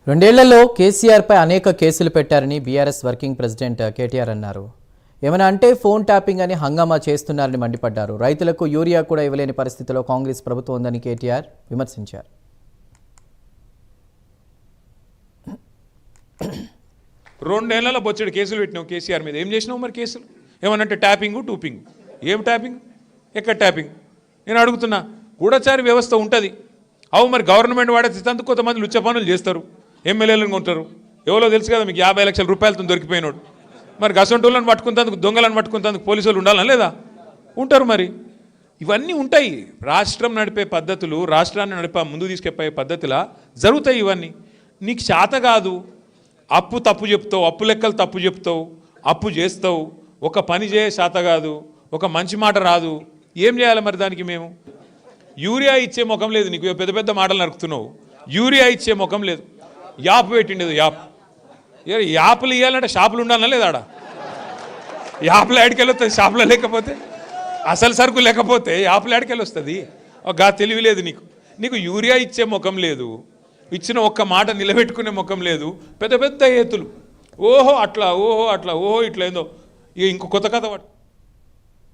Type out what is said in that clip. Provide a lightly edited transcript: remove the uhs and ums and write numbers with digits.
రెండేళ్లలో కేసీఆర్పై అనేక కేసులు పెట్టారని బీఆర్ఎస్ వర్కింగ్ ప్రెసిడెంట్ కేటీఆర్ అన్నారు. ఏమైనా అంటే ఫోన్ ట్యాపింగ్ అని హంగామా చేస్తున్నారని మండిపడ్డారు. రైతులకు యూరియా కూడా ఇవ్వలేని పరిస్థితిలో కాంగ్రెస్ ప్రభుత్వం ఉందని కేటీఆర్ విమర్శించారు. రెండేళ్లలో బొచ్చడి కేసులు పెట్టినావు కేసీఆర్ మీద. ఏం చేసినావు మరి కేసులు? ఏమనంటే ట్యాపింగు టూపింగ్. ఏం ట్యాపింగ్? ఎక్కడ ట్యాపింగ్? నేను అడుగుతున్నా. గూఢచారి వ్యవస్థ ఉంటుంది. అవు మరి గవర్నమెంట్ వాడేందుకు కొంతమంది లుచ్చ పనులు చేస్తారు, ఎమ్మెల్యేలను ఉంటారు. ఎవరో తెలుసు కదా మీకు, 50 లక్షల రూపాయలతో దొరికిపోయినాడు. మరి గసంటోళ్ళని పట్టుకుంటేందుకు, దొంగలను పట్టుకుంటేందుకు పోలీసు వాళ్ళు ఉండాలని లేదా? ఉంటారు. మరి ఇవన్నీ ఉంటాయి. రాష్ట్రం నడిపే పద్ధతులు, రాష్ట్రాన్ని ముందుకు తీసుకెళ్ళే పద్ధతిలా జరుగుతాయి ఇవన్నీ. నీకు చేత కాదు, అప్పు తప్పు చెప్తావు, అప్పు లెక్కలు తప్పు చెప్తావు, అప్పు చేస్తావు, ఒక పని చేయ చేత కాదు, ఒక మంచి మాట రాదు. ఏం చేయాలి మరి దానికి? మేము యూరియా ఇచ్చే ముఖం లేదు నీకు. పెద్ద పెద్ద మాటలు నరుకుతున్నావు. యూరియా ఇచ్చే ముఖం లేదు. యాప్ పెట్టిండేది. యాప్లు ఇవ్వాలంటే షాపులు ఉండాలన్నా లేదా? ఆడ యాప్లు ఆడికెళ్ళి వస్తుంది. షాపులో లేకపోతే, అసలు సరుకు లేకపోతే యాప్లు ఆడికెళ్ళి వస్తుంది. గా తెలివి లేదు నీకు. నీకు యూరియా ఇచ్చే ముఖం లేదు, ఇచ్చిన ఒక్క మాట నిలబెట్టుకునే ముఖం లేదు. పెద్ద పెద్ద ఏతులు, ఓహో అట్లా, ఓహో అట్లా, ఓహో ఇట్లా, ఏందో ఇంకో కొత్త కథ